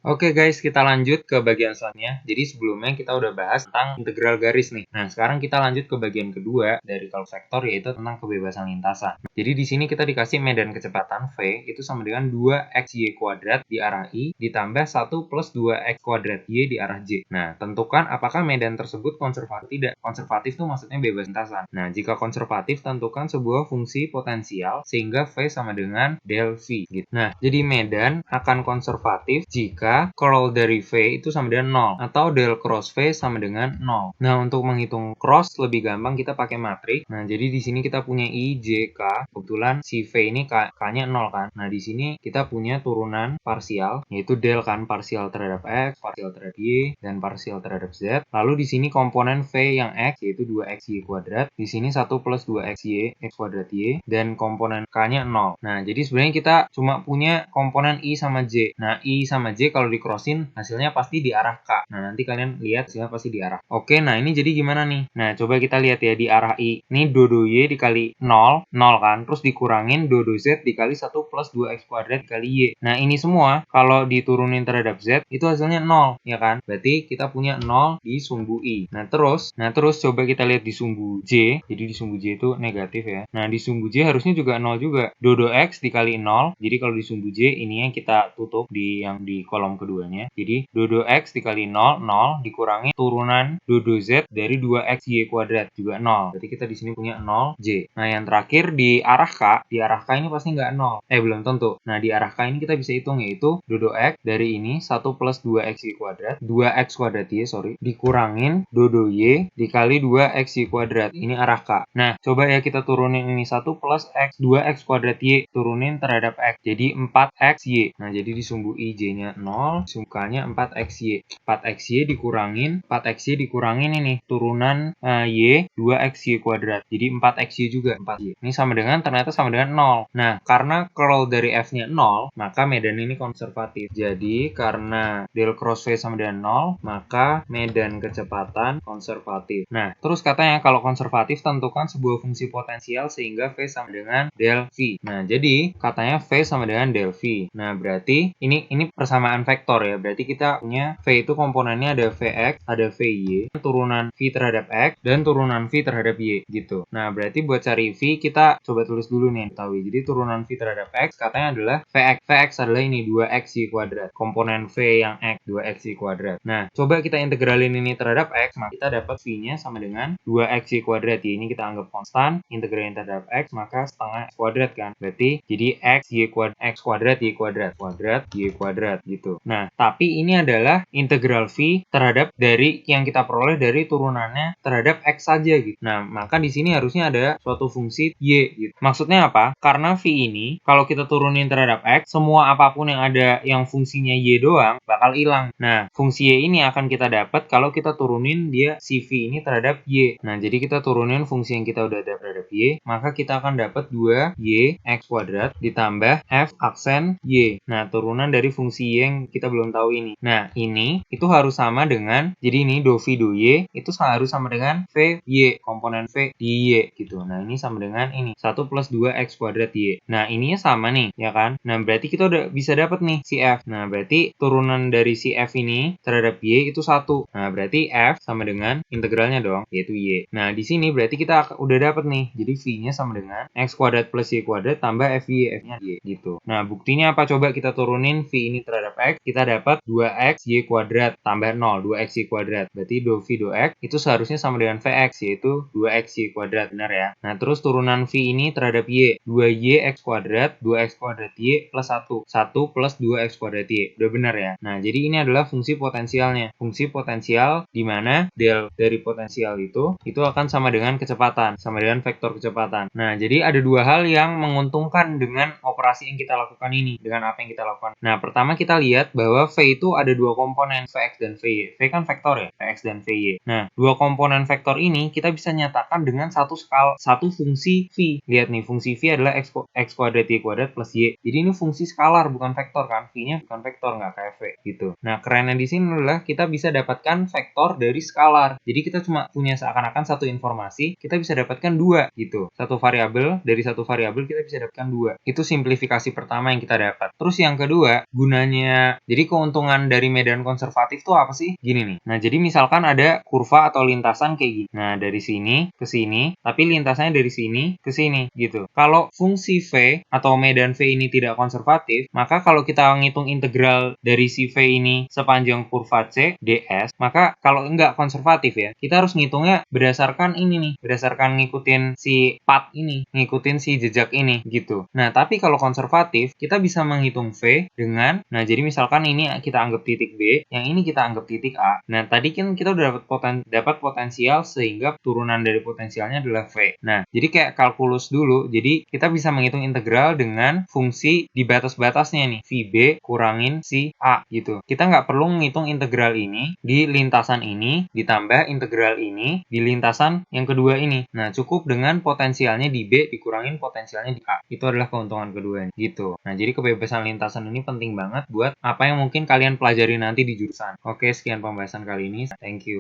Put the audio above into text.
Oke guys, kita lanjut ke bagian selanjutnya. Jadi sebelumnya kita udah bahas tentang integral garis nih. Nah, sekarang kita lanjut ke bagian kedua dari kalkulus vektor, yaitu tentang kebebasan lintasan. Jadi di sini kita dikasih medan kecepatan V itu sama dengan 2xy kuadrat di arah I ditambah 1 plus 2x kuadrat Y di arah J. Nah, tentukan apakah medan tersebut konservatif tidak. Konservatif itu maksudnya bebas lintasan. Nah, jika konservatif, tentukan sebuah fungsi potensial sehingga V sama dengan del V. Gitu. Nah, jadi medan akan konservatif jika curl dari V itu sama dengan 0 atau del cross V sama dengan 0. Nah, untuk menghitung cross lebih gampang kita pakai matriks. Nah, jadi di sini kita punya I, J, K. Kebetulan si V ini K-nya 0 kan. Nah, di sini kita punya turunan parsial, yaitu del kan, parsial terhadap X, parsial terhadap Y, dan parsial terhadap Z. Lalu di sini komponen V yang X, yaitu 2xy kuadrat. Di sini 1 plus 2xy, X kuadrat Y, dan komponen K-nya 0. Nah, jadi sebenarnya kita cuma punya komponen I sama J. Nah, I sama J kalau di-crossin hasilnya pasti di arah K. Nah, nanti kalian lihat hasilnya pasti di arah. Oke, nah ini jadi gimana nih? Nah, coba kita lihat ya di arah I. Ini dodo Y dikali 0, 0 kan? Terus dikurangin dodo Z dikali 1 plus 2x kuadrat dikali Y. Nah, ini semua kalau diturunin terhadap Z itu hasilnya 0, ya kan? Berarti kita punya 0 di sumbu I. Nah, terus coba kita lihat di sumbu J. Jadi di sumbu J itu negatif ya. Nah, di sumbu J harusnya juga 0 juga. Dodo X dikali 0. Jadi kalau di sumbu J ininya kita tutup di yang di kolom keduanya. Jadi dodo X dikali 0, 0 dikurangi turunan dodo Z dari 2xy kuadrat juga 0. Berarti kita di sini punya 0J. Nah, yang terakhir di arah K ini pasti nggak 0. Belum tentu. Nah, di arah K ini kita bisa hitung yaitu dodo X dari ini 1 plus 2xy kuadrat, 2x kuadrat Y, dikurangin dodo Y dikali 2xy kuadrat. Ini arah K. Nah, coba ya kita turunin ini 1 plus X, 2x kuadrat Y, turunin terhadap X. Jadi 4xy. Nah, jadi di sumbu I J-nya 0, sumbukannya 4xy. 4xy dikurangin ini turunan Y 2xy kuadrat. Jadi 4xy juga 4y. Ini ternyata sama dengan 0. Nah, karena curl dari F-nya 0, maka medan ini konservatif. Jadi karena del cross V sama dengan 0, maka medan kecepatan konservatif. Nah, terus katanya kalau konservatif tentukan sebuah fungsi potensial sehingga V sama dengan del V. Nah, jadi katanya V sama dengan del V. Nah, berarti ini persamaan vektor ya. Berarti kita punya V itu komponennya ada Vx, ada Vy, turunan V terhadap X, dan turunan V terhadap Y gitu. Nah, berarti buat cari V kita coba tulis dulu nih, ketahui. Jadi turunan V terhadap X katanya adalah Vx. Vx adalah ini 2xy kuadrat. Komponen V yang X 2xy kuadrat. Nah, coba kita integralin ini terhadap X, maka kita dapat V-nya sama dengan 2xy kuadrat. Ya, ini kita anggap konstan, integralin terhadap X, maka setengah X kuadrat kan. Berarti jadi X kuadrat Y kuadrat gitu. Nah, tapi ini adalah integral V terhadap dari yang kita peroleh dari turunannya terhadap X saja gitu. Nah, maka di sini harusnya ada suatu fungsi Y gitu. Maksudnya apa? Karena V ini kalau kita turunin terhadap X, semua apapun yang ada yang fungsinya Y doang bakal hilang. Nah, fungsi Y ini akan kita dapat kalau kita turunin dia si V ini terhadap Y. Nah, jadi kita turunin fungsi yang kita udah ada terhadap Y, maka kita akan dapat 2Y X kuadrat ditambah F aksen Y. Nah, turunan dari fungsi Y yang kita belum tahu ini. Nah, ini itu harus sama dengan, jadi ini do V do Y itu harus sama dengan V Y, komponen V di Y gitu. Nah, ini sama dengan ini 1 plus 2x kuadrat Y. Nah, ininya sama nih, ya kan? Nah, berarti kita udah bisa dapat nih si F. Nah, berarti turunan dari si F ini terhadap Y itu 1. Nah, berarti F sama dengan integralnya dong, yaitu Y. Nah, di sini berarti kita udah dapat nih. Jadi V-nya sama dengan X kuadrat plus Y kuadrat tambah FY, F-nya Y gitu. Nah, buktinya apa? Coba kita turunin V ini terhadap X, kita dapat 2x Y kuadrat tambah 0, 2x Y kuadrat. Berarti do V do X itu seharusnya sama dengan Vx, yaitu 2x Y kuadrat, benar ya? Nah, terus turunan V ini terhadap Y, 2y X kuadrat, 2x kuadrat Y plus 1. 1 plus 2x kuadrat Y. Udah benar ya? Nah, jadi ini adalah fungsi potensialnya. Fungsi potensial di mana del dari potensial itu akan sama dengan kecepatan, sama dengan vektor kecepatan. Nah, jadi ada dua hal yang menguntungkan dengan operasi yang kita lakukan ini, dengan apa yang kita lakukan. Nah, pertama kita lihat bahwa V itu ada dua komponen, Vx dan Vy. V kan vektor ya, Vx dan Vy. Nah, dua komponen vektor ini kita bisa nyatakan dengan satu fungsi V. Lihat nih, fungsi V adalah X kuadrat Y kuadrat plus Y. Jadi ini fungsi skalar, bukan vektor kan. V-nya bukan vektor, nggak kayak V gitu. Nah, kerennya di sini adalah kita bisa dapatkan vektor dari skalar. Jadi kita cuma punya seakan-akan satu informasi, kita bisa dapatkan dua gitu. Dari satu variabel kita bisa dapatkan dua. Itu simplifikasi pertama yang kita dapat. Terus yang kedua, gunanya Nah, jadi keuntungan dari medan konservatif tuh apa sih? Gini nih. Nah, jadi misalkan ada kurva atau lintasan kayak gini. Nah, dari sini ke sini, tapi lintasannya dari sini ke sini gitu. Kalau fungsi V atau medan V ini tidak konservatif, maka kalau kita ngitung integral dari si V ini sepanjang kurva C ds, maka kalau enggak konservatif ya, kita harus ngitungnya berdasarkan ini nih, berdasarkan ngikutin si path ini, ngikutin si jejak ini gitu. Nah, tapi kalau konservatif, kita bisa menghitung V dengan, nah jadi misalkan ini kita anggap titik B, yang ini kita anggap titik A. Nah, tadi kan kita udah dapat potensial sehingga turunan dari potensialnya adalah V. Nah, jadi kayak kalkulus dulu, jadi kita bisa menghitung integral dengan fungsi di batas-batasnya nih, VB kurangin si A gitu. Kita nggak perlu menghitung integral ini di lintasan ini ditambah integral ini di lintasan yang kedua ini. Nah, cukup dengan potensialnya di B dikurangin potensialnya di A. Itu adalah keuntungan kedua gitu. Nah, jadi kebebasan lintasan ini penting banget buat apa yang mungkin kalian pelajari nanti di jurusan. Oke, sekian pembahasan kali ini. Thank you.